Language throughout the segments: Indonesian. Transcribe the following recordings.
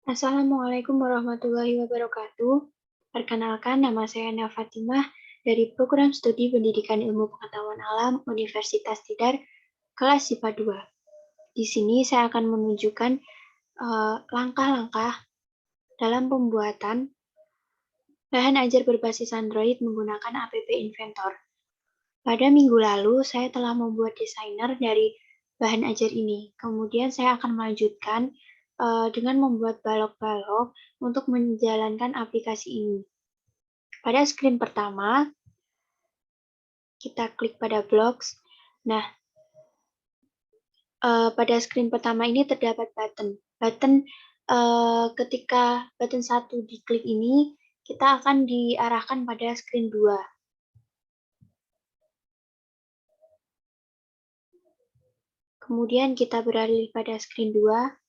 Assalamualaikum warahmatullahi wabarakatuh. Perkenalkan, nama saya Ena Fatimah dari Program Studi Pendidikan Ilmu Pengetahuan Alam Universitas Tidar, kelas IPA 2. Di sini saya akan menunjukkan langkah-langkah dalam pembuatan bahan ajar berbasis Android menggunakan app Inventor. Pada minggu lalu, saya telah membuat desainer dari bahan ajar ini. Kemudian saya akan melanjutkan dengan membuat balok-balok untuk menjalankan aplikasi ini. Pada screen pertama, kita klik pada Blocks. Nah, pada screen pertama ini terdapat button. Ketika button 1 diklik ini, kita akan diarahkan pada screen 2. Kemudian kita beralih pada screen 2.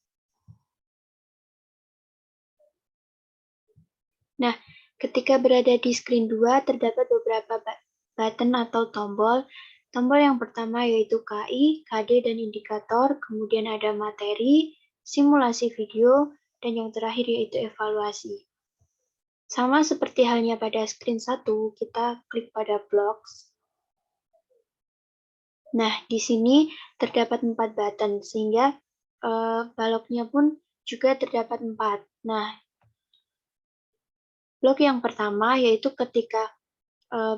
Nah, ketika berada di screen 2, terdapat beberapa button atau tombol. Tombol yang pertama yaitu KI, KD, dan indikator, kemudian ada materi, simulasi video, dan yang terakhir yaitu evaluasi. Sama seperti halnya pada screen 1, kita klik pada Blocks. Nah, di sini terdapat 4 button, sehingga baloknya pun juga terdapat 4. Nah, blok yang pertama yaitu ketika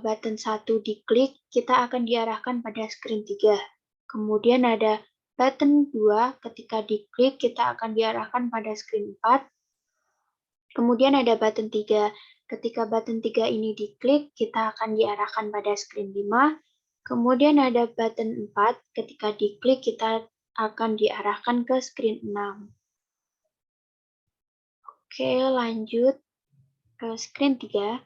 button 1 diklik, kita akan diarahkan pada screen 3. Kemudian ada button 2, ketika diklik, kita akan diarahkan pada screen 4. Kemudian ada button 3. Ketika button 3 ini diklik, kita akan diarahkan pada screen 5. Kemudian ada button 4, ketika diklik, kita akan diarahkan ke screen 6. Oke, lanjut ke screen 3.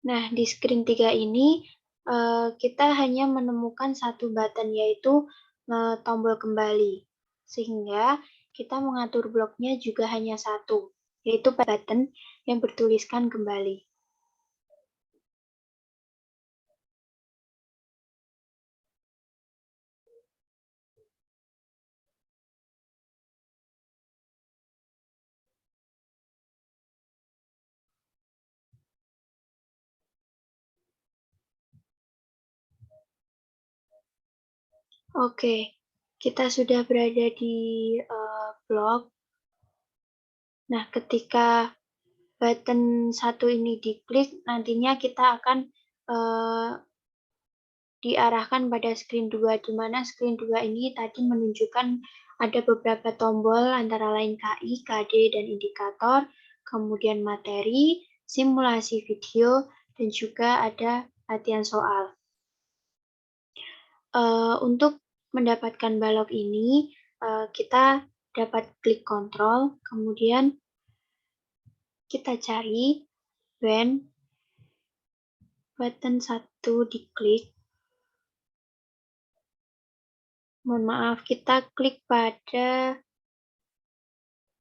Nah, di screen 3 ini, kita hanya menemukan satu button, yaitu tombol kembali. Sehingga kita mengatur bloknya juga hanya satu, yaitu button yang bertuliskan kembali. Oke, kita sudah berada di blok. Nah, ketika button 1 ini diklik, nantinya kita akan diarahkan pada screen 2, di mana screen 2 ini tadi menunjukkan ada beberapa tombol antara lain KI, KD, dan indikator, kemudian materi, simulasi video, dan juga ada latihan soal. Untuk mendapatkan balok ini, kita dapat klik kontrol, kemudian kita cari when button 1 diklik. Mohon maaf, kita klik pada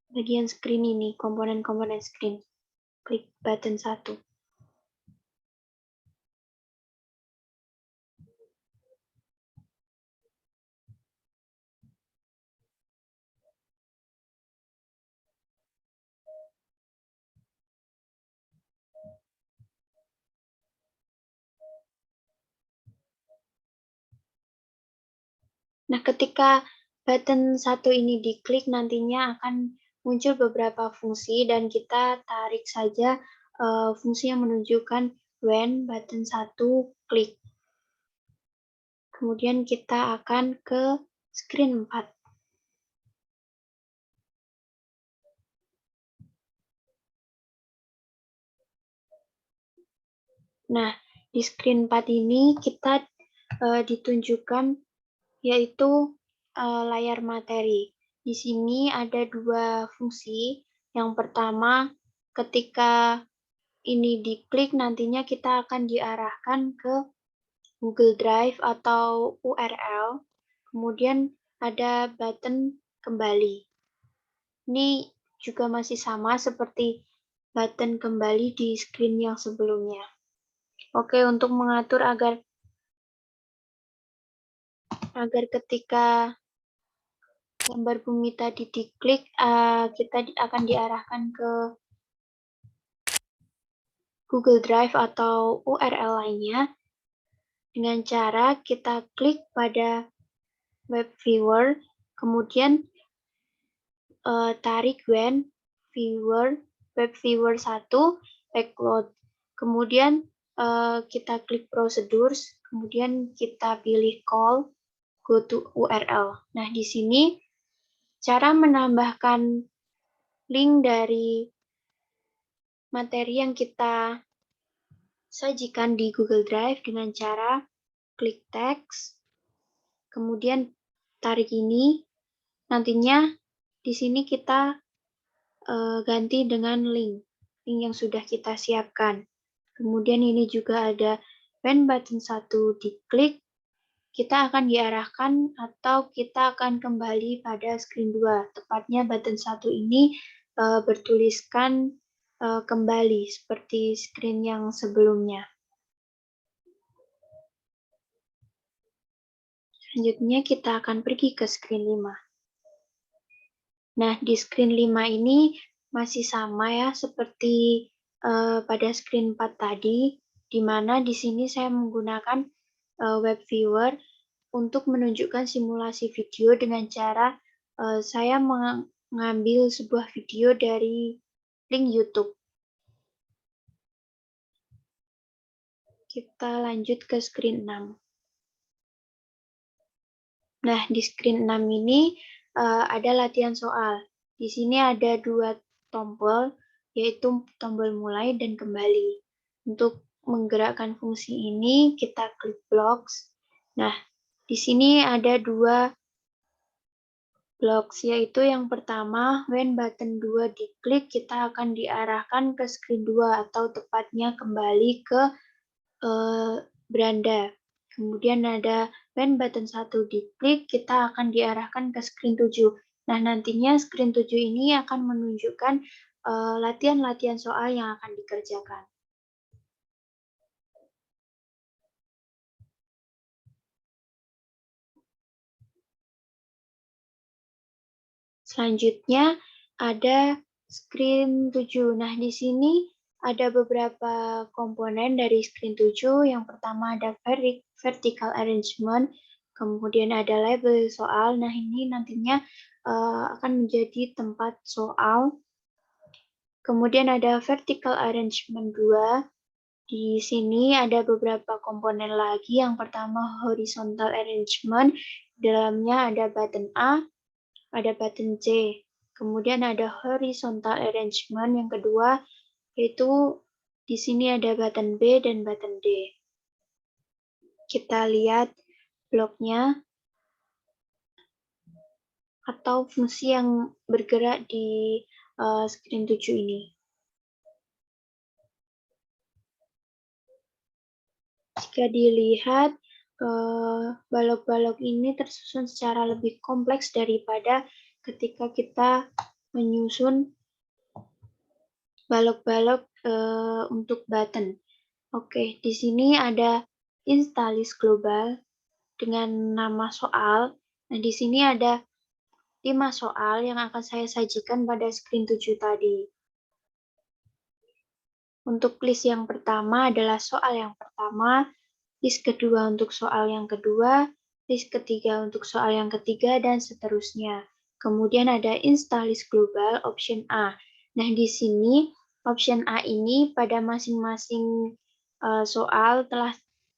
bagian screen ini, komponen-komponen screen. Klik button 1. Nah, ketika button 1 ini diklik, nantinya akan muncul beberapa fungsi dan kita tarik saja fungsi yang menunjukkan when button 1 klik. Kemudian kita akan ke screen 4. Nah, di screen 4 ini kita ditunjukkan yaitu layar materi. Di sini ada 2 fungsi. Yang pertama, ketika ini diklik, nantinya kita akan diarahkan ke Google Drive atau URL. Kemudian ada button kembali. Ini juga masih sama seperti button kembali di screen yang sebelumnya. Oke, untuk mengatur agar ketika gambar bumi tadi diklik, kita akan diarahkan ke Google Drive atau URL lainnya dengan cara kita klik pada web viewer, kemudian tarik web viewer 1, backload. Kemudian kita klik procedures, kemudian kita pilih call, go to URL. Nah, di sini cara menambahkan link dari materi yang kita sajikan di Google Drive dengan cara klik teks, kemudian tarik ini, nantinya di sini kita ganti dengan link yang sudah kita siapkan. Kemudian ini juga ada when button 1 diklik, kita akan diarahkan atau kita akan kembali pada screen 2. Tepatnya button 1 ini bertuliskan kembali seperti screen yang sebelumnya. Selanjutnya kita akan pergi ke screen 5. Nah, di screen 5 ini masih sama ya seperti pada screen 4 tadi, di mana di sini saya menggunakan web viewer untuk menunjukkan simulasi video dengan cara saya mengambil sebuah video dari link YouTube. Kita lanjut ke screen 6. Nah, di screen 6 ini ada latihan soal. Di sini ada 2 tombol, yaitu tombol mulai dan kembali. Untuk menggerakkan fungsi ini, kita klik blocks. Nah, di sini ada 2 blocks, yaitu yang pertama, when button 2 diklik, kita akan diarahkan ke screen 2 atau tepatnya kembali ke beranda. Kemudian ada when button 1 diklik, kita akan diarahkan ke screen 7. Nah, nantinya screen 7 ini akan menunjukkan latihan-latihan soal yang akan dikerjakan. Selanjutnya ada screen 7. Nah, di sini ada beberapa komponen dari screen 7. Yang pertama ada vertical arrangement, kemudian ada label soal. Nah, ini nantinya akan menjadi tempat soal. Kemudian ada vertical arrangement 2. Di sini ada beberapa komponen lagi. Yang pertama horizontal arrangement, dalamnya ada button A, ada button C. Kemudian ada horizontal arrangement yang kedua, yaitu di sini ada button B dan button D. Kita lihat bloknya atau fungsi yang bergerak di screen 7 ini. Jika dilihat, balok-balok ini tersusun secara lebih kompleks daripada ketika kita menyusun balok-balok untuk button. Oke, di sini ada installist global dengan nama soal. Nah, di sini ada 5 soal yang akan saya sajikan pada screen 7 tadi. Untuk list yang pertama adalah soal yang pertama, list kedua untuk soal yang kedua, list ketiga untuk soal yang ketiga, dan seterusnya. Kemudian ada install list global option A. Nah, di sini option A ini pada masing-masing soal telah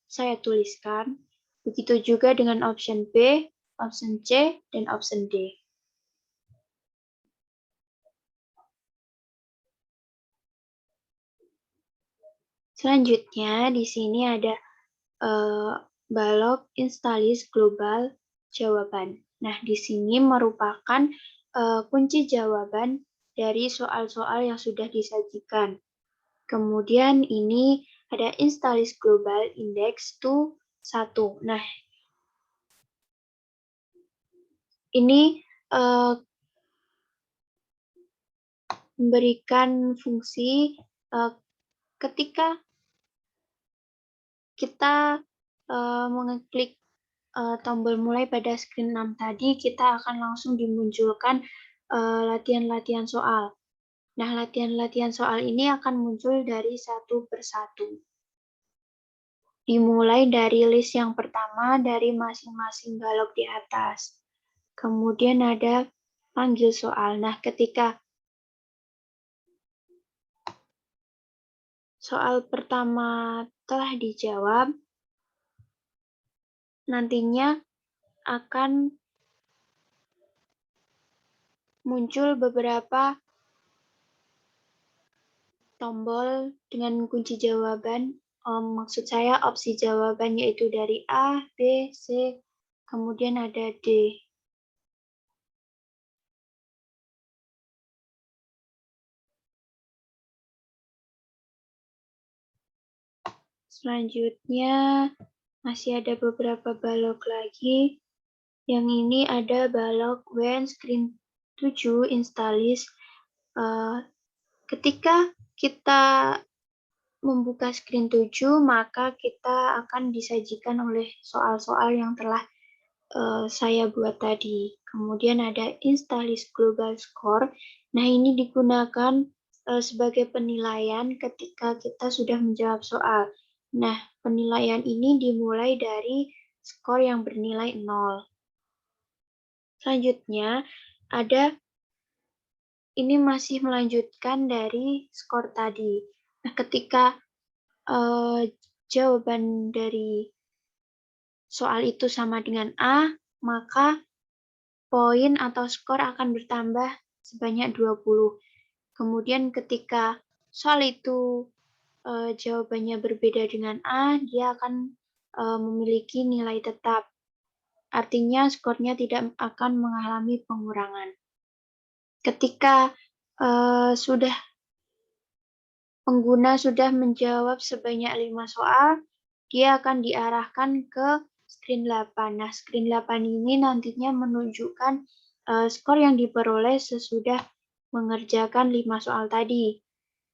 saya tuliskan. Begitu juga dengan option B, option C, dan option D. Selanjutnya, di sini ada balok installist global jawaban. Nah, di sini merupakan kunci jawaban dari soal-soal yang sudah disajikan. Kemudian ini ada installist global index to 1. Nah, ini memberikan fungsi ketika kita mengeklik tombol mulai pada screen 6 tadi, kita akan langsung dimunculkan latihan-latihan soal. Nah, latihan-latihan soal ini akan muncul dari satu persatu. Dimulai dari list yang pertama dari masing-masing balok di atas. Kemudian ada panggil soal. Nah, ketika soal pertama telah dijawab, nantinya akan muncul beberapa tombol dengan kunci jawaban. Maksud saya opsi jawaban yaitu dari A, B, C, kemudian ada D. Selanjutnya masih ada beberapa balok lagi. Yang ini ada balok when screen 7 install list. Ketika kita membuka screen 7, maka kita akan disajikan oleh soal-soal yang telah saya buat tadi. Kemudian ada install list global score. Nah, ini digunakan sebagai penilaian ketika kita sudah menjawab soal. Nah, penilaian ini dimulai dari skor yang bernilai 0. Selanjutnya, ini masih melanjutkan dari skor tadi. Nah, ketika jawaban dari soal itu sama dengan A, maka poin atau skor akan bertambah sebanyak 20. Kemudian ketika soal itu jawabannya berbeda dengan A, dia akan memiliki nilai tetap. Artinya skornya tidak akan mengalami pengurangan. Ketika pengguna sudah menjawab sebanyak 5 soal, dia akan diarahkan ke screen 8. Nah, screen 8 ini nantinya menunjukkan skor yang diperoleh sesudah mengerjakan 5 soal tadi.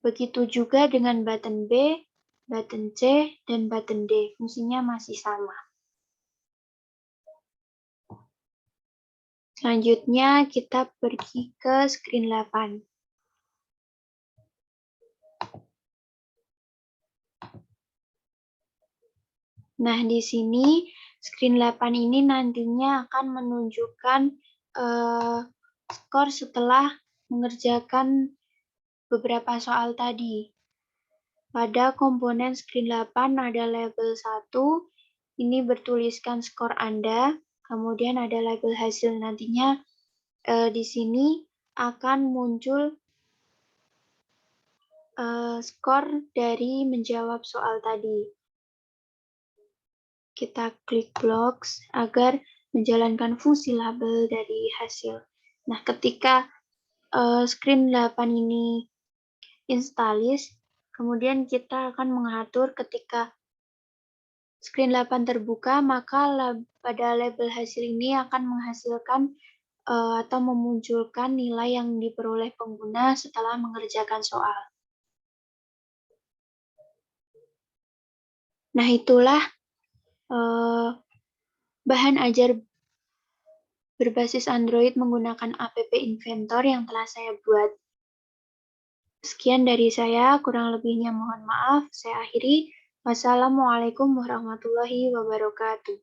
Begitu juga dengan button B, button C, dan button D. Fungsinya masih sama. Selanjutnya kita pergi ke screen 8. Nah, di sini screen 8 ini nantinya akan menunjukkan skor setelah mengerjakan beberapa soal tadi. Pada komponen screen 8 ada label 1, ini bertuliskan skor Anda, kemudian ada label hasil. Nantinya di sini akan muncul skor dari menjawab soal tadi. Kita klik blocks agar menjalankan fungsi label dari hasil. Nah, ketika screen 8 ini install list, kemudian kita akan mengatur ketika screen 8 terbuka, maka pada label hasil ini akan menghasilkan atau memunculkan nilai yang diperoleh pengguna setelah mengerjakan soal. Nah, itulah bahan ajar berbasis Android menggunakan app Inventor yang telah saya buat. Sekian dari saya, kurang lebihnya mohon maaf. Saya akhiri. Wassalamualaikum warahmatullahi wabarakatuh.